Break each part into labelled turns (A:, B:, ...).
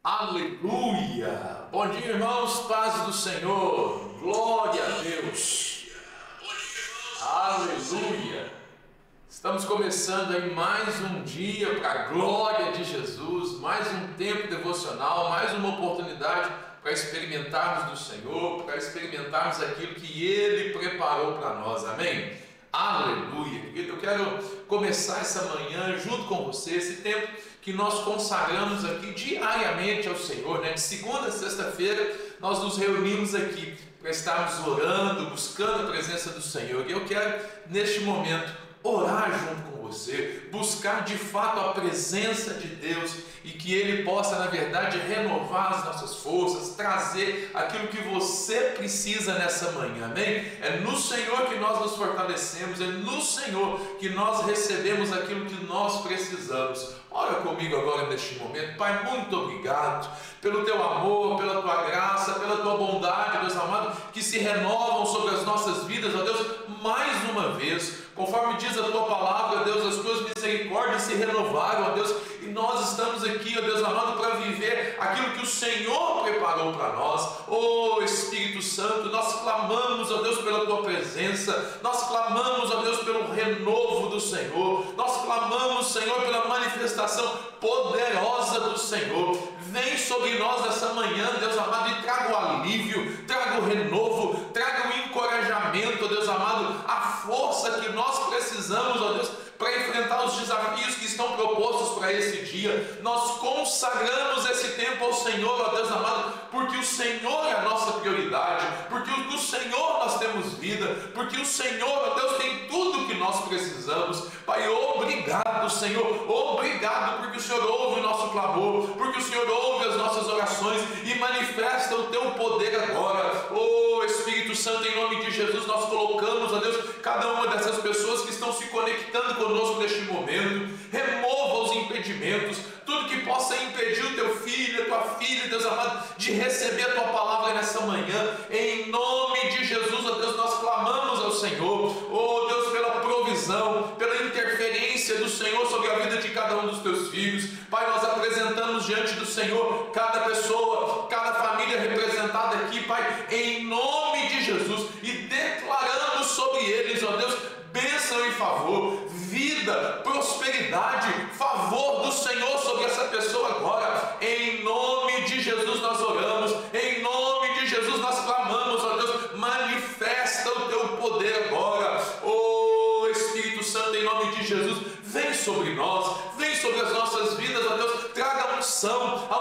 A: Aleluia! Bom dia, irmãos, paz do Senhor, glória a Deus, aleluia! Estamos começando aí mais um dia para a glória de Jesus, mais um tempo devocional, mais uma oportunidade para experimentarmos do Senhor, para experimentarmos aquilo que Ele preparou para nós, amém? Aleluia! Querido, eu quero começar essa manhã junto com você, esse tempo que nós consagramos aqui diariamente ao Senhor, né? De segunda a sexta-feira nós nos reunimos aqui para estarmos orando, buscando a presença do Senhor. E eu quero, neste momento, orar junto com você, buscar de fato a presença de Deus e que Ele possa, na verdade, renovar as nossas forças, trazer aquilo que você precisa nessa manhã, amém? É no Senhor que nós nos fortalecemos, é no Senhor que nós recebemos aquilo que nós precisamos. Ora comigo agora neste momento. Pai, muito obrigado pelo Teu amor, pela Tua graça, pela Tua bondade, Deus amado, que se renovam sobre as nossas vidas, ó Deus, mais uma vez, conforme diz a Tua palavra, Deus, as Tuas misericórdias se renovaram, ó Deus, e nós estamos aqui, ó Deus amado, para viver aquilo que o Senhor preparou para nós. Ó Espírito Santo, nós clamamos, ó Deus, pela Tua presença, nós clamamos, ó Deus, pelo renovo do Senhor, nós clamamos, Senhor, pela manifestação poderosa do Senhor. Vem sobre nós essa manhã, Deus amado, e traga o alívio, traga o renovo, traga o encorajamento, Deus amado, a força que nós precisamos, ó Deus, para enfrentar os desafios que estão propostos para esse dia. Nós consagramos esse tempo ao Senhor, ó Deus amado, porque o Senhor é a nossa prioridade, porque do Senhor nós temos vida, porque o Senhor, ó Deus, tem tudo que nós precisamos. Pai, obrigado, Senhor, obrigado porque o Senhor ouve o nosso clamor, porque o Senhor ouve as nossas orações e manifesta o Teu poder agora. Ó Espírito Santo, em nome de Jesus, nós colocamos, ó Deus, cada uma dessas pessoas que estão se conectando conosco neste momento. Remova os impedimentos, tudo que possa impedir o Teu filho, a Tua filha, Deus amado, de receber a Tua palavra nessa manhã. Em nome de Jesus, ó Deus, nós clamamos ao Senhor, ó Deus, pela provisão, pela interferência do Senhor sobre a vida de cada um dos Teus filhos. Pai, nós apresentamos diante do Senhor cada pessoa, cada família representada aqui, Pai, em nome de Jesus, e declaramos sobre eles, ó Deus, bênção e favor, vida, prosperidade, favor do Senhor sobre essa pessoa agora. Em nome de Jesus nós oramos, em nome de Jesus nós clamamos, ó Deus, manifesta o Teu poder agora. Ó Espírito Santo, em nome de Jesus, vem sobre nós, vem sobre as nossas vidas, ó Deus, traga a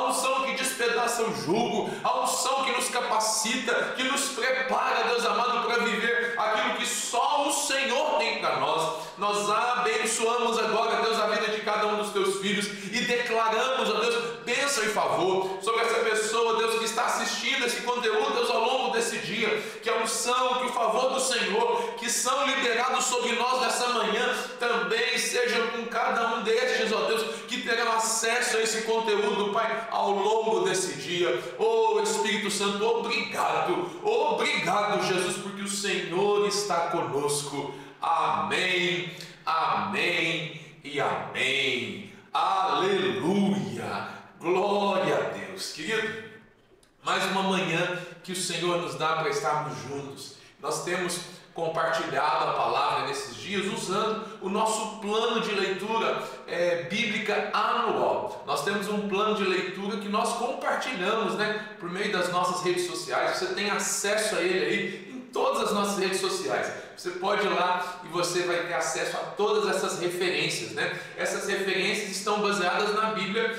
A: unção que despedaça o jugo, a unção que nos capacita, que nos prepara, Deus amado, para viver aquilo que só o Senhor tem para nós. Nós abençoamos agora, Deus, a vida de cada um dos Teus filhos e declaramos, ó Deus, bênção e favor sobre essa pessoa, Deus, que está assistindo esse conteúdo, Deus, ao longo desse dia, que a unção, que o favor do Senhor, que são liberados sobre nós nessa manhã, também seja com cada um destes, ó Deus, que terão acesso a esse conteúdo, Pai, ao longo desse dia. Oh Espírito Santo, obrigado, Jesus, porque o Senhor está conosco. Amém, amém e amém. Aleluia, glória a Deus. Querido, mais uma manhã que o Senhor nos dá para estarmos juntos. Nós temos compartilhado a palavra nesses dias usando o nosso plano de leitura bíblica anual. Nós temos um plano de leitura que nós compartilhamos, né, por meio das nossas redes sociais. Você tem acesso a ele aí em todas as nossas redes sociais. Você pode ir lá e você vai ter acesso a todas essas referências, né? Essas referências estão baseadas na Bíblia,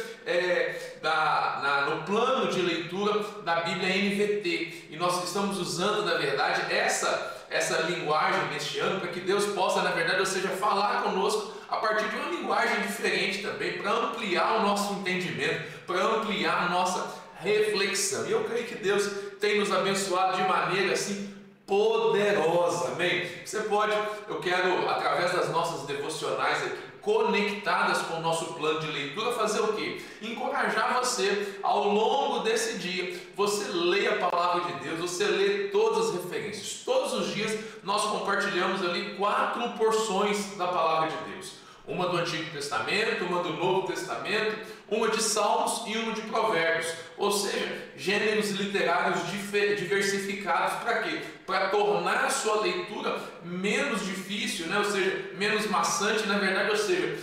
A: no plano de leitura da Bíblia NVT. E nós estamos usando, na verdade, essa linguagem neste ano para que Deus possa, na verdade, ou seja, falar conosco a partir de uma linguagem diferente também, para ampliar o nosso entendimento, para ampliar a nossa reflexão. E eu creio que Deus tem nos abençoado de maneira assim poderosa, amém? Você pode, eu quero, através das nossas devocionais aqui, conectadas com o nosso plano de leitura, fazer o quê? Encorajar você, ao longo desse dia, você lê a palavra de Deus, você lê todas as referências. Todos os dias nós compartilhamos ali 4 porções da palavra de Deus. uma do Antigo Testamento, uma do Novo Testamento, uma de Salmos e uma de Provérbios, ou seja, gêneros literários diversificados. Para quê? Para tornar a sua leitura menos difícil, né? Ou seja, menos maçante, na verdade, ou seja,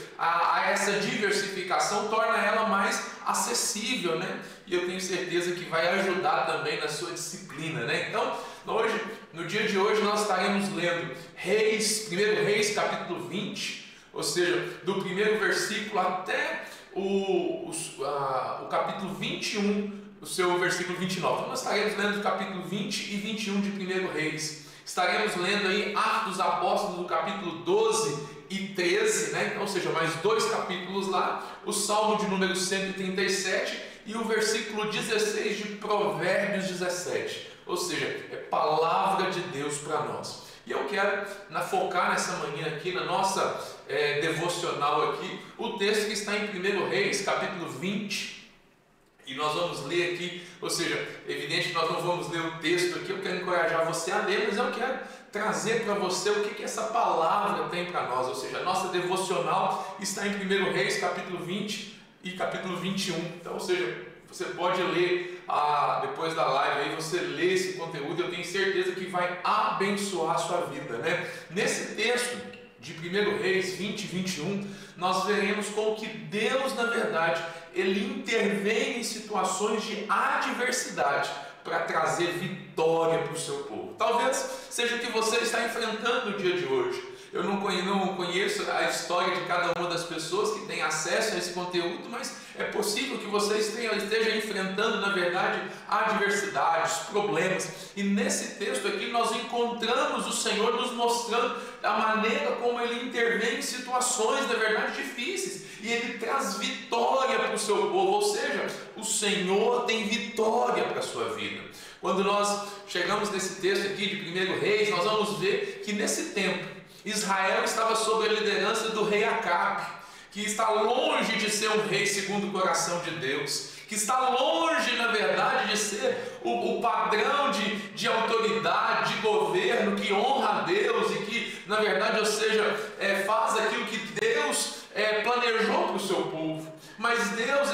A: essa diversificação torna ela mais acessível, né? E eu tenho certeza que vai ajudar também na sua disciplina, né? Então, hoje, no dia de hoje, nós estaremos lendo 1 Reis, capítulo 20, ou seja, do primeiro versículo até o capítulo 21, o seu versículo 29. Então nós estaremos lendo o capítulo 20 e 21 de 1 Reis. Estaremos lendo aí Atos dos Apóstolos, do capítulo 12 e 13, né? Então, ou seja, mais 2 capítulos lá, o Salmo de número 137 e o versículo 16 de Provérbios 17. Ou seja, é palavra de Deus para nós. E eu quero focar nessa manhã aqui, na nossa devocional aqui, o texto que está em 1 Reis, capítulo 20. E nós vamos ler aqui, ou seja, é evidente que nós não vamos ler o texto aqui, eu quero encorajar você a ler, mas eu quero trazer para você o que essa palavra tem para nós. Ou seja, a nossa devocional está em 1 Reis, capítulo 20 e capítulo 21. Então, ou seja, você pode ler depois da live aí, você lê esse conteúdo, eu tenho certeza que vai abençoar a sua vida, né? Nesse texto de 1 Reis 20 e 21, nós veremos como que Deus, na verdade, Ele intervém em situações de adversidade para trazer vitória para o seu povo. Talvez seja o que você está enfrentando no dia de hoje. Eu não conheço a história de cada uma das pessoas que tem acesso a esse conteúdo, mas é possível que você esteja enfrentando, na verdade, adversidades, problemas. E nesse texto aqui nós encontramos o Senhor nos mostrando a maneira como Ele intervém em situações, na verdade, difíceis. E Ele traz vitória para o seu povo, ou seja, o Senhor tem vitória para a sua vida. Quando nós chegamos nesse texto aqui de 1 Reis, nós vamos ver que nesse tempo, Israel estava sob a liderança do rei Acabe, que está longe de ser um rei segundo o coração de Deus, que está longe, na verdade, de ser o padrão de autoridade, de governo, que honra a Deus e que, na verdade, ou seja, faz aquilo que Deus planejou para o seu povo. Mas Deus,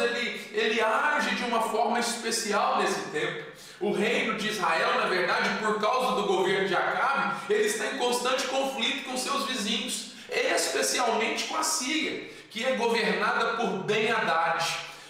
A: ele age de uma forma especial nesse tempo. O reino de Israel, na verdade, por causa do governo de Acabe, ele está em constante conflito com seus vizinhos, especialmente com a Síria, que é governada por Ben-Hadad.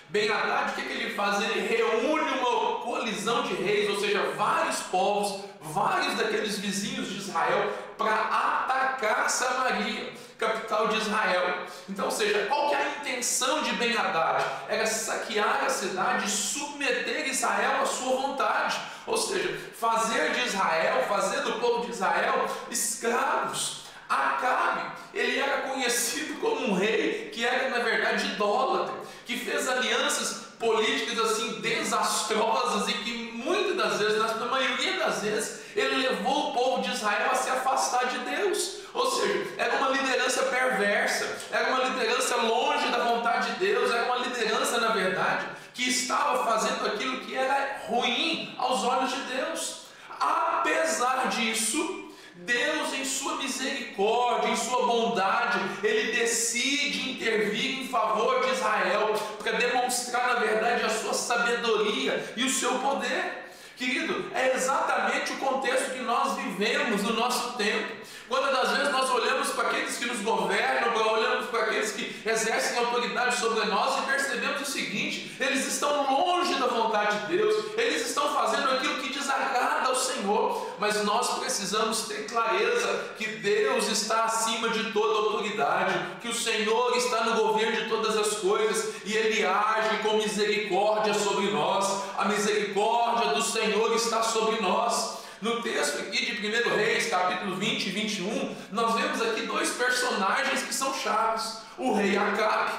A: Ben-Hadad, o que ele faz? Ele reúne uma colisão de reis, ou seja, vários povos, vários daqueles vizinhos de Israel, para atacar Samaria, capital de Israel. Então, ou seja, qual que é a intenção de Ben-Hadad? Era saquear a cidade e submeter Israel à sua vontade. Ou seja, fazer de Israel, fazer do povo de Israel escravos. Acabe, ele era conhecido como um rei que era, na verdade, idólatra, que fez alianças políticas assim desastrosas e que muitas das vezes, na maioria das vezes, ele levou o povo de Israel a se afastar de Deus. Ou seja, era uma liderança perversa, era uma liderança longe da vontade de Deus, era uma liderança, na verdade, que estava fazendo aquilo que era ruim aos olhos de Deus. Apesar disso, Deus, em sua misericórdia, em sua bondade, Ele decide intervir em favor de Israel para demonstrar, na verdade, a sua sabedoria e o seu poder. Querido, é exatamente o contexto que nós vivemos no nosso tempo. Quando às vezes nós olhamos para aqueles que nos governam, olhamos para aqueles que exercem autoridade sobre nós e percebemos o seguinte: eles estão longe da vontade de Deus, eles estão fazendo aquilo que desagrada ao Senhor, mas nós precisamos ter clareza que Deus está acima de toda autoridade, que o Senhor está no governo de todas as coisas e Ele age com misericórdia sobre nós. A misericórdia do Senhor está sobre nós. No texto aqui de 1 Reis, capítulo 20 e 21, nós vemos aqui 2 personagens que são chaves. O rei Acabe,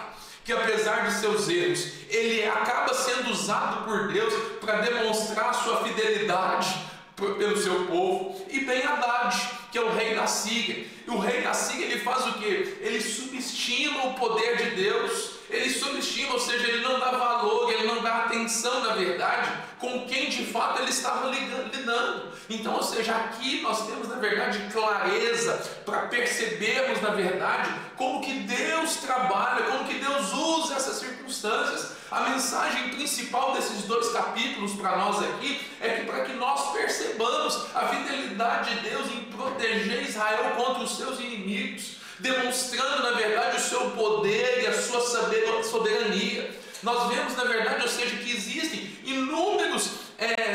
A: que apesar de seus erros, ele acaba sendo usado por Deus para demonstrar sua fidelidade pelo seu povo. E Ben-Hadad, que é o rei da Síria. E o rei da Síria, ele faz o quê? Ele subestima o poder de Deus. ele subestima, ou seja, ele não dá valor, ele não dá atenção, na verdade, com quem de fato ele estava lidando. Então, ou seja, aqui nós temos, na verdade, clareza para percebermos, na verdade, como que Deus trabalha, como que Deus usa essas circunstâncias. A mensagem principal desses 2 capítulos para nós aqui é que para que nós percebamos a fidelidade de Deus em proteger Israel contra os seus inimigos, demonstrando, na verdade, o seu poder e a sua soberania. Nós vemos, na verdade, ou seja, que existem inúmeros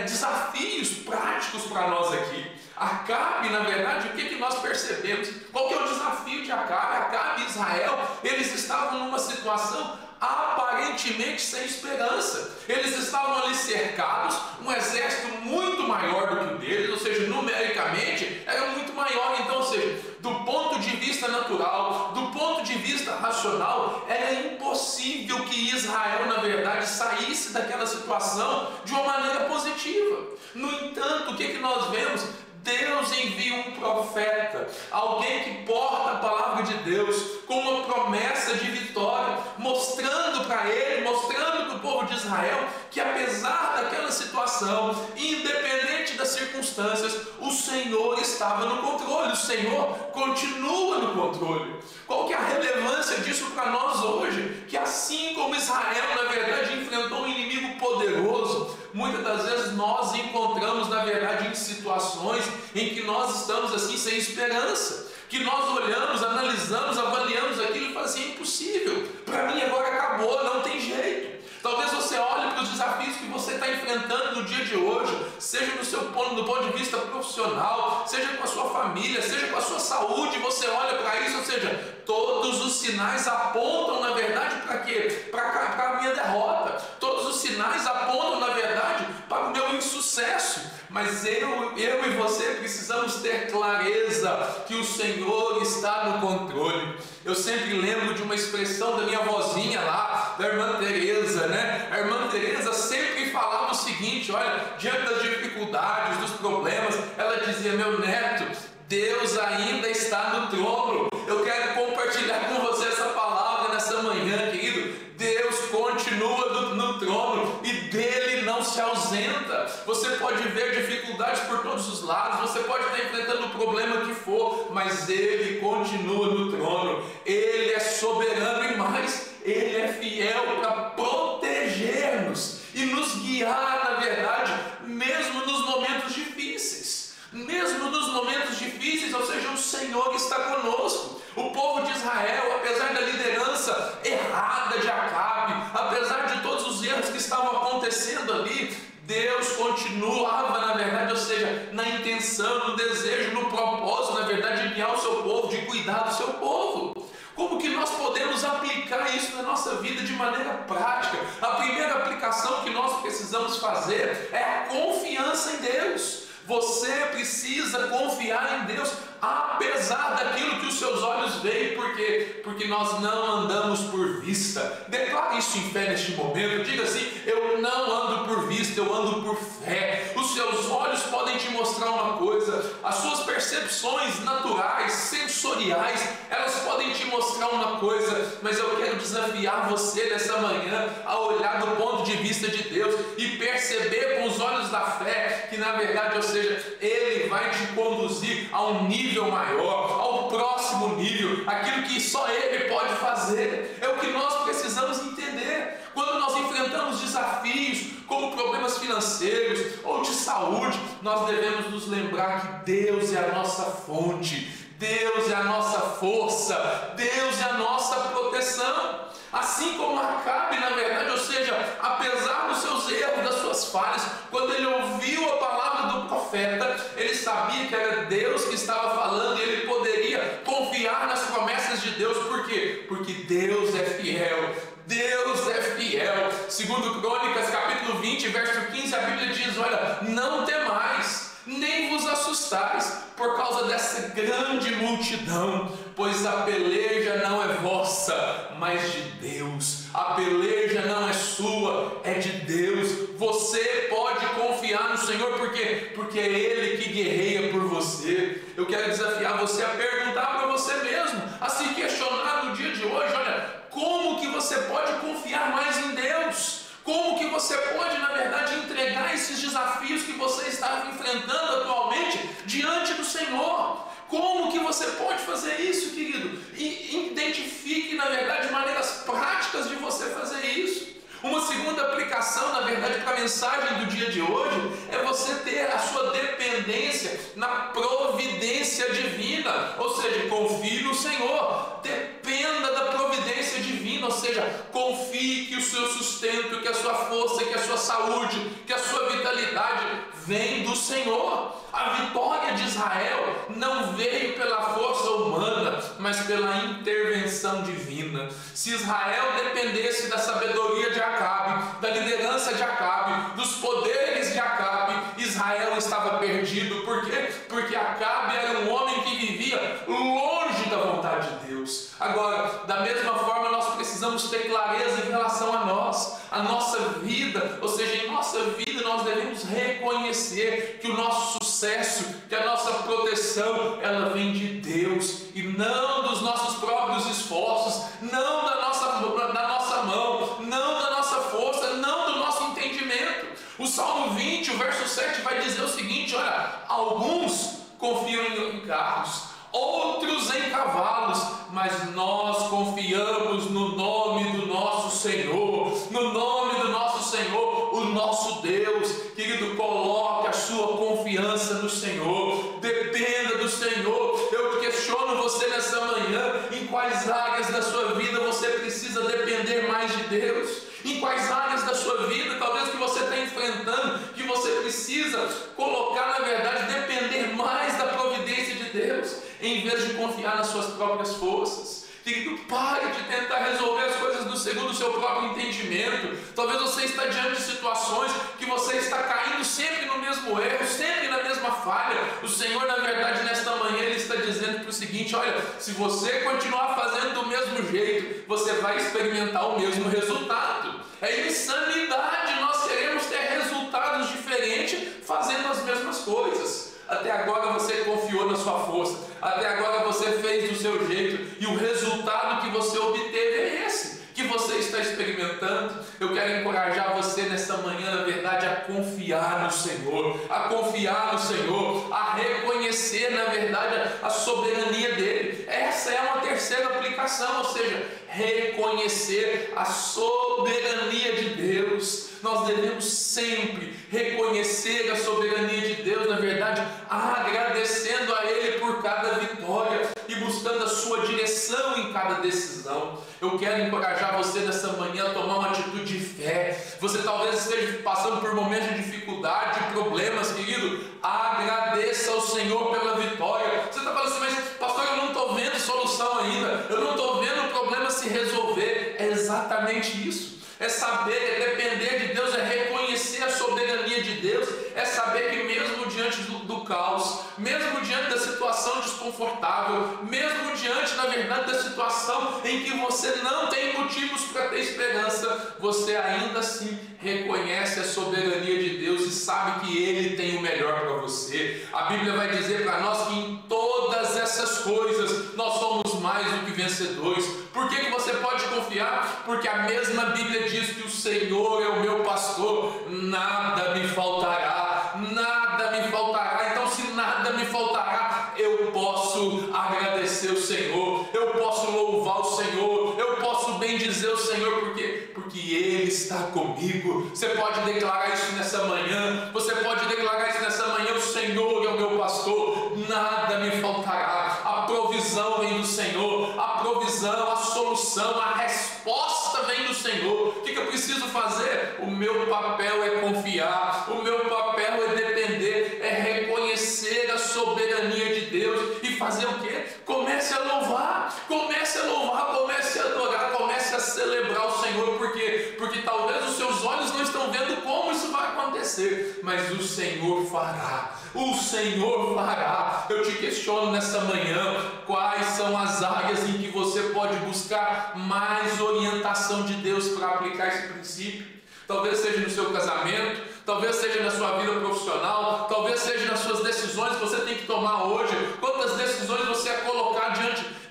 A: desafios práticos para nós aqui. Acabe, na verdade, o que nós percebemos? Qual que é o desafio de Acabe? Acabe e Israel, eles estavam numa situação aparentemente sem esperança. Eles estavam ali cercados, um exército muito maior do que o deles, ou seja, numericamente era muito maior. Então, ou seja, do ponto de vista natural, do ponto de vista racional, era impossível que Israel, na verdade, saísse daquela situação de uma maneira positiva. No entanto, o que nós vemos? Deus envia um profeta, alguém que porta a palavra de Deus com uma promessa de vitória, mostrando para ele, mostrando para o povo de Israel que apesar daquela situação, independente das circunstâncias, o Senhor estava no controle, o Senhor continua no controle. Qual que é a relevância disso para nós hoje? Que assim como Israel, na verdade, enfrentou um inimigo poderoso, muitas das vezes nós encontramos, na verdade, em situações em que nós estamos assim sem esperança, que nós olhamos, analisamos, avaliamos aquilo e falamos assim, é impossível, para mim agora acabou, não tem jeito. Talvez você olhe para os desafios que você está enfrentando no dia de hoje, seja do ponto de vista profissional, seja com a sua família, seja com a sua saúde, você olha para isso, ou seja, todos os sinais apontam, na verdade, para quê? Para a minha derrota. Todos os sinais apontam, na verdade, para o meu insucesso. Mas eu e você precisamos ter clareza que o Senhor está no controle. Eu sempre lembro de uma expressão da minha vozinha lá, da irmã Teresa, né? A irmã Teresa sempre falava o seguinte, olha, diante das dificuldades, dos problemas, ela dizia, meu neto, Deus ainda está no trono. Eu quero compartilhar com você essa palavra nessa manhã, querido. Deus continua no trono e dele não se ausenta. Você pode ver dificuldades por todos os lados, você pode estar enfrentando o problema que for, mas ele continua no trono. Ele é soberano e mais, ele é fiel para proteger-nos e nos guiar, na verdade, mesmo nos momentos difíceis. Mesmo nos momentos difíceis, ou seja, o Senhor está conosco. O povo de Israel, apesar da liderança errada de Acabe, apesar de todos os erros que estavam acontecendo ali, Deus continuava, na verdade, ou seja, na intenção, no desejo, no propósito, na verdade, de guiar o seu povo, de cuidar do seu povo. Como que nós podemos aplicar isso na nossa vida de maneira prática? A primeira aplicação que nós precisamos fazer é a confiança em Deus. Você precisa confiar em Deus, apesar daquilo que os seus olhos veem. Por quê? Porque nós não andamos por vista. Declare isso em fé neste momento. Diga assim, eu não ando por vista, eu ando por fé. Os seus olhos podem te mostrar uma coisa, as suas percepções naturais, sensoriais, elas podem te mostrar uma coisa, mas eu quero desafiar você nessa manhã a olhar do ponto de vista de Deus e perceber com os olhos da fé que, na verdade, ou seja, Ele vai te conduzir a um nível maior, ao próximo nível, aquilo que só Ele pode fazer. É o que nós precisamos entender. Quando nós enfrentamos desafios, como problemas financeiros ou de saúde, nós devemos nos lembrar que Deus é a nossa fonte, Deus é a nossa força, Deus é a nossa proteção. Assim como Acabe, na verdade, ou seja, apesar dos seus erros, das suas falhas, quando ele ouviu a palavra do profeta, ele sabia que era Deus que estava falando e ele poderia confiar nas promessas de Deus. Por quê? Porque Deus é fiel. Deus é fiel. Segundo Crônicas, capítulo 20, verso 15, a Bíblia diz, olha, não temais, nem vos assustais por causa dessa grande multidão, pois a peleja não é vossa, mas de Deus. A peleja não é sua, é de Deus. Você pode confiar no Senhor, por quê? Porque é Ele que guerreia por você. Eu quero desafiar você a perguntar para você mesmo, a se questionar no dia de hoje, olha, como que você pode confiar mais em Deus? Como que você pode, na verdade, entregar esses desafios que você está enfrentando atualmente diante do Senhor? Como que você pode fazer isso, querido? E identifique, na verdade, maneiras práticas de você fazer isso. Uma segunda aplicação, na verdade, para a mensagem do dia de hoje é você ter a sua dependência na providência divina, ou seja, confie no Senhor, dependa da providência divina, ou seja, confie que o seu sustento, que a sua força, que a sua saúde, que a sua vitalidade vem do Senhor. A vitória de Israel não veio pela força humana, mas pela intervenção divina. Se Israel dependesse da sabedoria de Acabe, da liderança de Acabe, dos poderes de Acabe, Israel estava perdido. Por quê? Porque Acabe era um homem que vivia longe da vontade de Deus. Agora, da mesma forma, nós precisamos ter clareza em relação a nós, a nossa vida, ou seja, em nossa vida nós devemos reconhecer que o nosso sucesso, que a nossa proteção, ela vem de Deus e não dos nossos próprios esforços, não da nossa mão, não da nossa força, não do nosso entendimento. O Salmo 20, o verso 7 vai dizer o seguinte: olha, alguns confiam em carros, outros em cavalos, mas nós confiamos no nome do nosso Senhor, no nome do nosso Senhor, o nosso Deus. Querido, coloque a sua confiança no Senhor, dependa do Senhor. Eu questiono você nessa manhã, em quais áreas da sua vida você precisa depender mais de Deus? Em quais áreas da sua vida, talvez que você está enfrentando, que você precisa colocar, na verdade, depender mais da providência de Deus, em vez de confiar nas suas próprias forças? Querido, pare de tentar resolver as coisas segundo o seu próprio entendimento. Talvez você está diante de situações que você está caindo sempre no mesmo erro, sempre na mesma falha. O Senhor, na verdade, nesta manhã, Ele está dizendo para o seguinte: olha, se você continuar fazendo do mesmo jeito, você vai experimentar o mesmo resultado. É insanidade nós queremos ter resultados diferentes fazendo as mesmas coisas. Até agora você confiou na sua força, até agora você fez do seu jeito, e o resultado que você obteve é esse que você está experimentando. Eu quero encorajar você nessa manhã, na verdade, a confiar no Senhor, a reconhecer, na verdade, a soberania dEle. Essa é uma terceira aplicação, ou seja, reconhecer a soberania de Deus. Nós devemos sempre reconhecer a soberania de Deus, na verdade, agradecendo a Ele por cada vitória e buscando a sua direção em cada decisão. Eu quero encorajar você nessa manhã a tomar uma atitude de fé. Você talvez esteja passando por momentos de dificuldade, de problemas, querido. Agradeça ao Senhor pela vitória. Você está falando assim: mas pastor, eu não estou vendo solução ainda, eu não estou vendo o problema se resolver. É exatamente isso. É saber, é depender de Deus, é reconhecer a soberania de Deus, é saber que mesmo diante do caos, mesmo diante da situação desconfortável, mesmo diante, na verdade, da situação em que você não tem motivos para ter esperança, você ainda assim reconhece a soberania de Deus e sabe que Ele tem o melhor para você. A Bíblia vai dizer para nós que em todas essas coisas nós somos mais do que vencedores. Por que você pode confiar? Porque a mesma Bíblia diz que o Senhor é o meu pastor, nada me faltará, nada me faltará. Então, se nada me faltará, eu posso agradecer o Senhor, eu posso louvar o Senhor, eu posso bendizer o Senhor, porque Ele está comigo. Você pode declarar isso nessa manhã, você pode declarar isso nessa manhã: o Senhor é o meu pastor, nada me faltará. A provisão vem do Senhor, a provisão, a solução, a resposta vem do Senhor. O que eu preciso fazer? O meu papel é confiar, o meu papel é depender, é reconhecer a soberania de Deus e fazer o quê? Comece a louvar, comece a adorar, comece a celebrar o Senhor. Por quê? Porque talvez os seus olhos não estão vendo como isso vai acontecer, mas o Senhor fará. O Senhor fará. Eu te questiono nessa manhã: quais são as áreas em que você pode buscar mais orientação de Deus para aplicar esse princípio? Talvez seja no seu casamento, talvez seja na sua vida profissional, talvez seja nas suas decisões que você tem que tomar hoje. Quantas decisões você vai colocar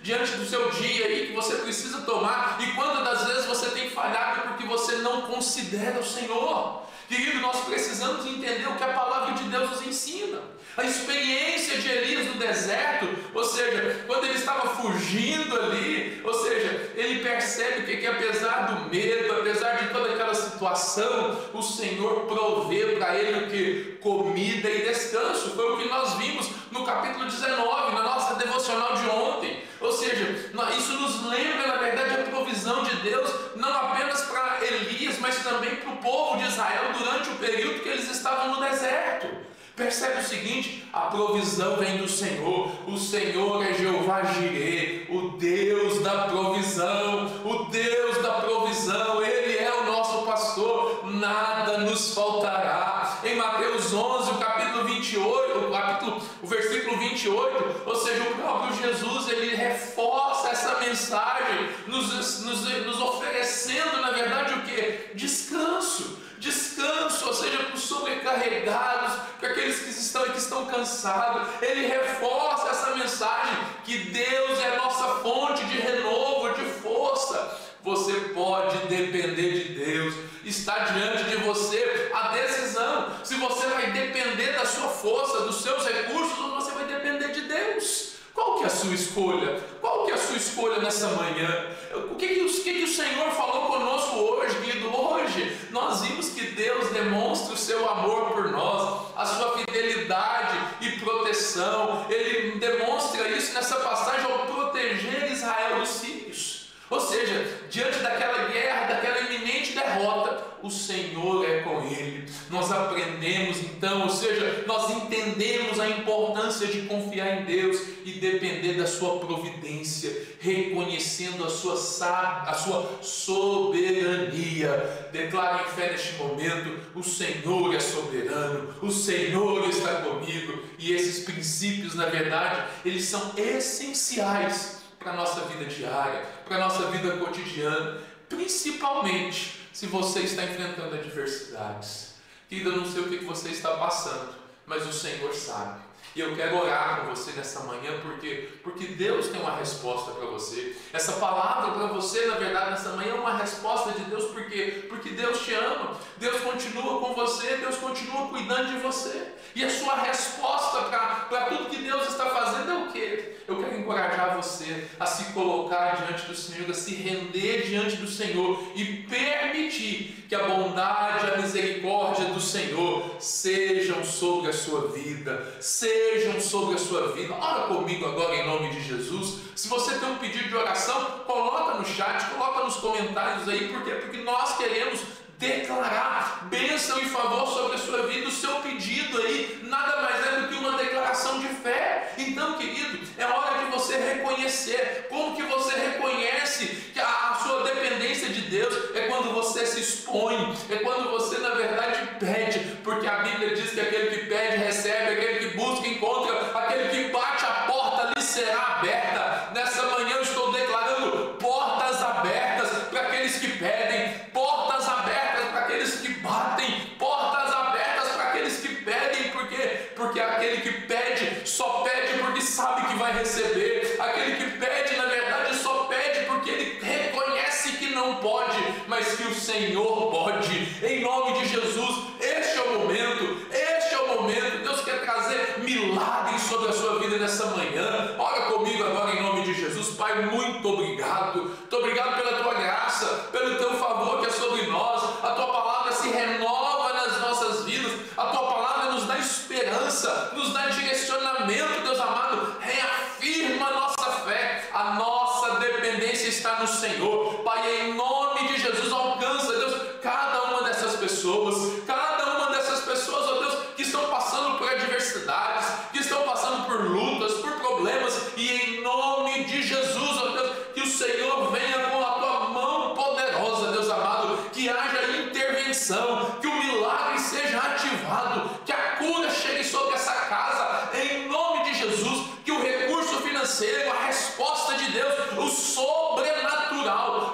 A: diante do seu dia aí que você precisa tomar, e quando das vezes você tem falhado é porque você não considera o Senhor. Querido, nós precisamos entender o que a palavra de Deus nos ensina. A experiência de Elias no deserto, ou seja, quando ele estava fugindo ali, ou seja, ele percebe que apesar do medo, apesar de toda aquela situação, o Senhor provê para ele o que? Comida e descanso. Foi o que nós vimos no capítulo 19, na nossa devocional de ontem. Ou seja, isso nos lembra, na verdade, a provisão de Deus, não apenas para Elias, mas também para o povo de Israel durante o período que eles estavam no deserto. Percebe o seguinte: a provisão vem do Senhor. O Senhor é Jeová Jireh, o Deus da provisão, o Deus da provisão. Ele é o nosso pastor, nada nos faltará. Em Mateus 11, o capítulo 28, o versículo 28, ou seja, o próprio Jesus, ele reforça essa mensagem, nos oferecendo, na verdade, o que? Descanso, ou seja, para os sobrecarregados, para aqueles que estão cansados. Ele reforça essa mensagem que Deus é a nossa fonte de renovo, de força. Você pode depender de Deus. Está diante de você a decisão se você vai depender da sua força, dos seus recursos, ou você vai depender de Deus. Qual que é a sua escolha? Qual que é a sua escolha nessa manhã? O que o Senhor falou conosco hoje, querido? Hoje nós vimos que Deus demonstra o seu amor por nós, a sua fidelidade e proteção. Ele demonstra isso nessa passagem ao proteger Israel dos sírios. Ou seja, diante daquela guerra, daquela iminente derrota, o Senhor é com ele. Nós aprendemos então, ou seja, nós entendemos a importância de confiar em Deus e depender da sua providência, reconhecendo a sua soberania. Declare em fé neste momento: o Senhor é soberano, o Senhor está comigo. E esses princípios, na verdade, eles são essenciais para a nossa vida diária, para a nossa vida cotidiana, principalmente se você está enfrentando adversidades. Querido, eu não sei o que você está passando, mas o Senhor sabe. E eu quero orar com você nessa manhã, porque Deus tem uma resposta para você. Essa palavra para você, na verdade, nessa manhã é uma resposta de Deus, porque Deus te ama, Deus continua com você, Deus continua cuidando de você. E a sua resposta para tudo que Deus está fazendo é o quê? Eu quero encorajar você a se colocar diante do Senhor, a se render diante do Senhor e permitir que a bondade, a misericórdia do Senhor sejam sobre a sua vida, Ora comigo agora em nome de Jesus. Se você tem um pedido de oração, coloca no chat, coloca nos comentários aí, porque nós queremos declarar bênção e favor sobre a sua vida. O seu pedido aí nada mais é do que uma declaração de fé. Então, querido, é hora de você reconhecer. Como que você reconhece que a sua dependência de Deus? É quando você se expõe, é quando você, na verdade, pede, porque a Bíblia diz que aquele que pede recebe, aquele que busca encontra, aquele que bate a porta lhe será aberta. Nessa manhã eu estou declarando portas abertas para aqueles que pedem, portas abertas para aqueles que batem, portas abertas para aqueles que pedem, porque aquele que pede só pede porque sabe que vai receber. Aquele que pede, na verdade, só pede porque ele reconhece que não pode, mas que o Senhor pode. Em nome de Jesus, este é o momento. Deus quer trazer milagres sobre a sua vida nessa manhã. Ora comigo agora em nome de Jesus. Pai, muito obrigado. Muito obrigado pela tua graça, pelo teu favor que é sobre nós. A tua palavra se renova nas nossas vidas. A tua palavra nos dá esperança, nos dá direcionamento, Deus amado. Reafirma a nossa fé. A nossa dependência está no Senhor. Pai, em nome de Jesus, alcança, Deus, cada uma dessas pessoas, ó Deus, que estão passando por adversidades, que estão passando por lutas, por problemas, e em nome de Jesus, ó Deus, que o Senhor venha com a tua mão poderosa, Deus amado, que haja intervenção, que o milagre seja ativado, que a cura chegue sobre essa casa, em nome de Jesus, que o recurso financeiro, a resposta de Deus, o sobrenatural,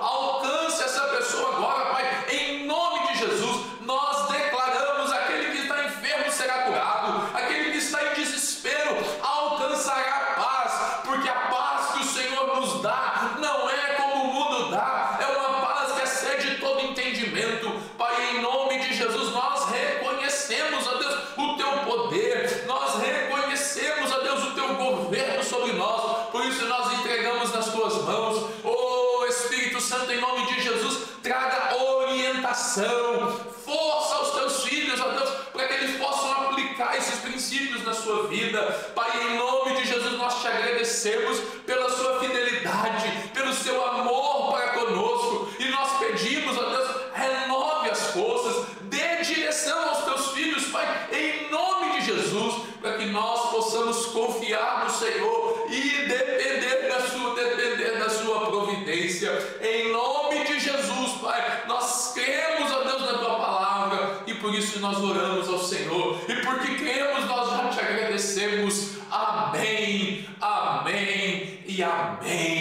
A: entregamos nas tuas mãos. Oh Espírito Santo, em nome de Jesus, traga orientação, força aos teus filhos, ó Deus, para que eles possam aplicar esses princípios na sua vida. Pai, em nome de Jesus, nós te agradecemos pela sua fidelidade, pelo seu amor para conosco, e nós pedimos, ó Deus, renove as forças, dê direção aos teus filhos, Pai, em nome de Jesus, para que nós possamos confiar no Senhor e depender da sua providência. Em nome de Jesus, Pai, nós cremos, ó Deus, na tua palavra, e por isso nós oramos ao Senhor, e porque cremos, nós já te agradecemos. Amém, amém e amém.